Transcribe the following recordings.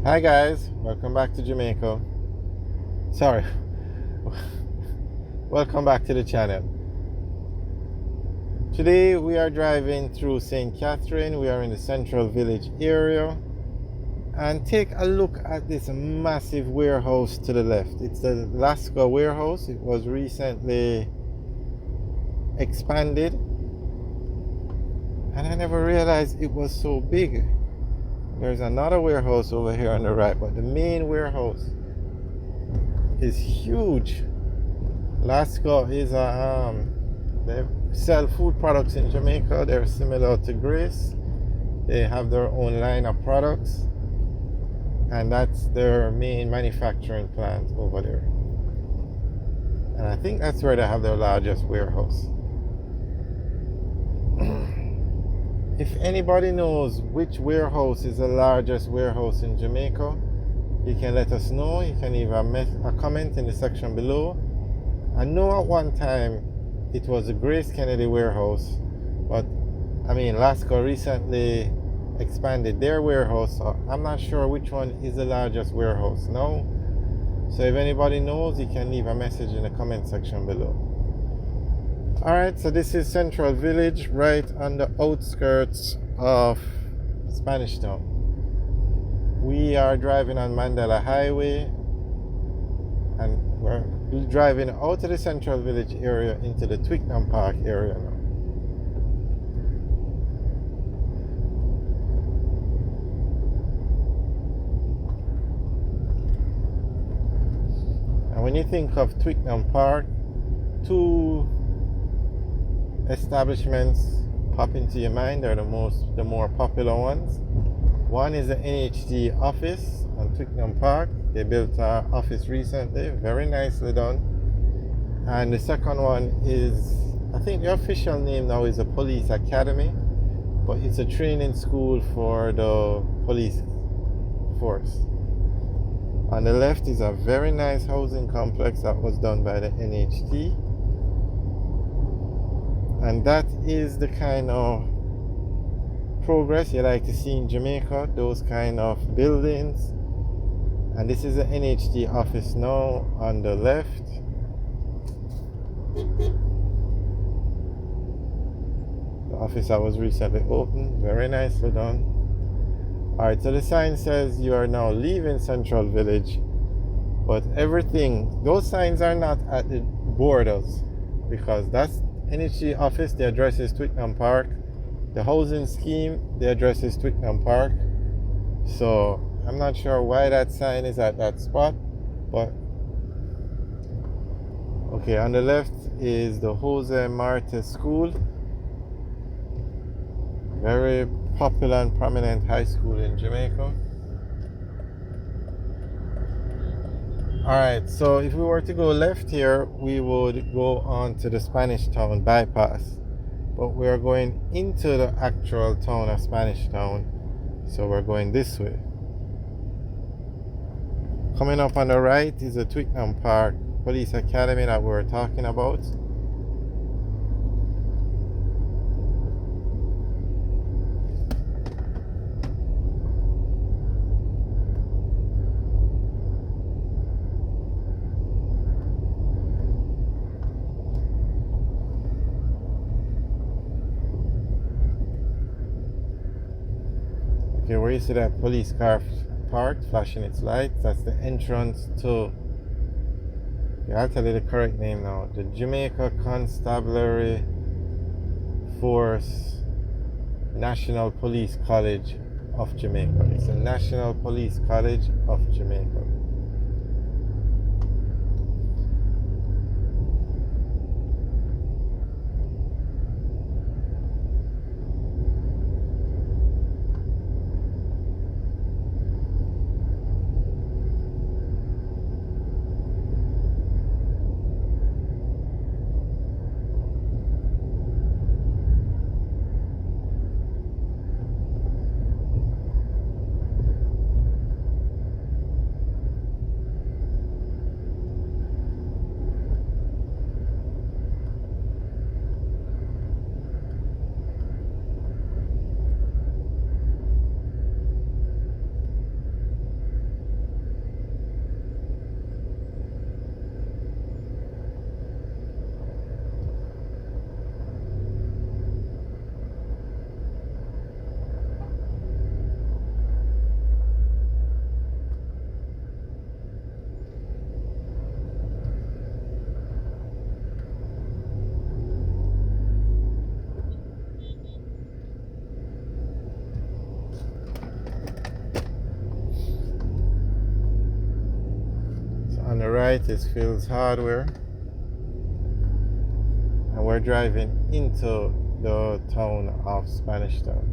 Hi guys, welcome back to Jamaica. Sorry, welcome back to the channel. Today we are driving through St. Catherine. We are in the Central Village area and take a look at this massive warehouse to the left. It's the Alaska warehouse. It was recently expanded and I never realized it was so big. There's another warehouse over here on the right, but the main warehouse is huge. Alaska is they sell food products in Jamaica. They're similar to Grace. They have their own line of products, and that's their main manufacturing plant over there. And I think that's where they have their largest warehouse. If anybody knows which warehouse is the largest warehouse in Jamaica, you can let us know. You can leave a comment in the section below. I know at one time it was the Grace Kennedy warehouse, but Alaska recently expanded their warehouse, so I'm not sure which one is the largest warehouse now. So if anybody knows, you can leave a message in the comment section below. Alright, so this is Central Village, right on the outskirts of Spanish Town. We are driving on Mandela Highway and we're driving out of the Central Village area into the Twickenham Park area now. And when you think of Twickenham Park, two establishments pop into your mind. They're the more popular ones. One is the NHD office on Twickenham Park. They built an office recently, very nicely done. And the second one is, I think the official name now is the Police Academy, but it's a training school for the police force. On the left is a very nice housing complex that was done by the NHD. And that is the kind of progress you like to see in Jamaica, those kind of buildings. And this is the NHD office now on the left. The office that was recently opened, very nicely done. Alright, so the sign says you are now leaving Central Village, but everything, those signs are not at the borders, because that's NHG office, the address is Twickenham Park. The housing scheme, the address is Twickenham Park. So I'm not sure why that sign is at that spot, but okay, on the left is the Jose Marte School. Very popular and prominent high school in Jamaica. Alright, so if we were to go left here, we would go on to the Spanish Town bypass. But we are going into the actual town of Spanish Town, so we're going this way. Coming up on the right is the Twickenham Park Police Academy that we were talking about. Okay, where you see that police car parked, flashing its lights, that's the entrance to, yeah, I'll tell you the correct name now, the Jamaica Constabulary Force National Police College of Jamaica. It's the National Police College of Jamaica. right is Phil's Hardware, and we're driving into the town of Spanish Town.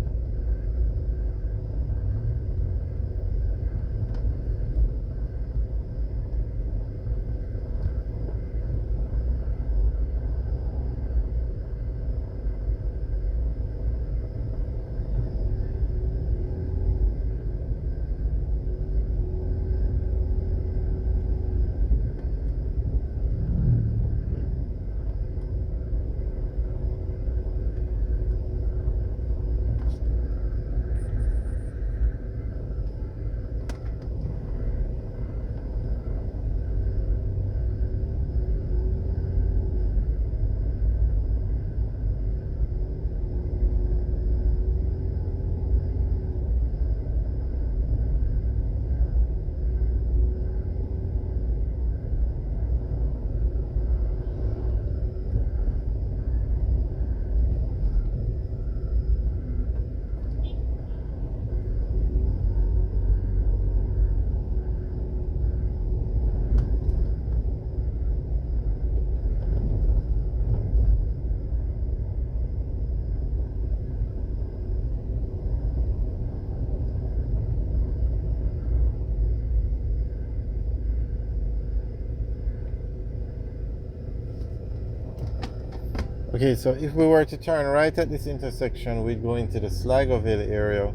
Okay, so if we were to turn right at this intersection, we'd go into the Sligoville area,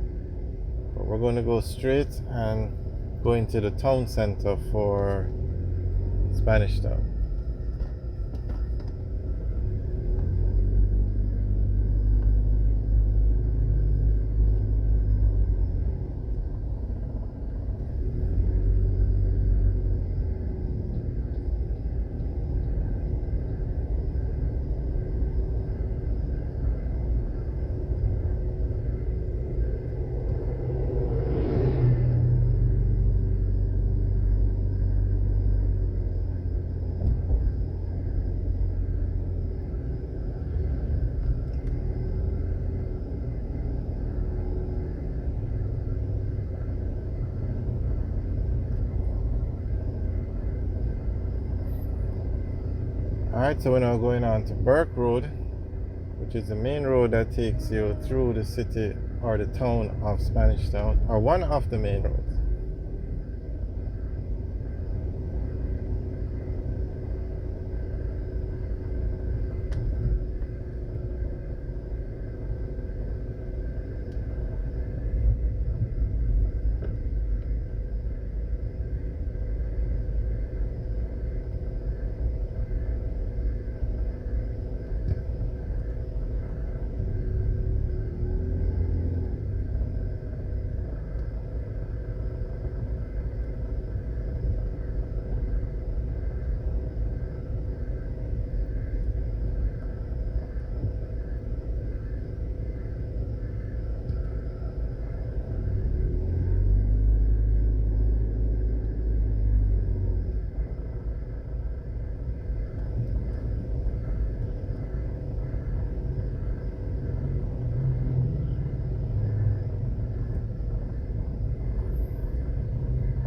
but we're going to go straight and go into the town center for Spanish Town. Alright, so we're now going on to Burke Road, which is the main road that takes you through the city or the town of Spanish Town, or one of the main roads.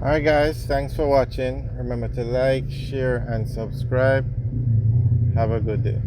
Alright guys, thanks for watching. Remember to like, share and subscribe. Have a good day.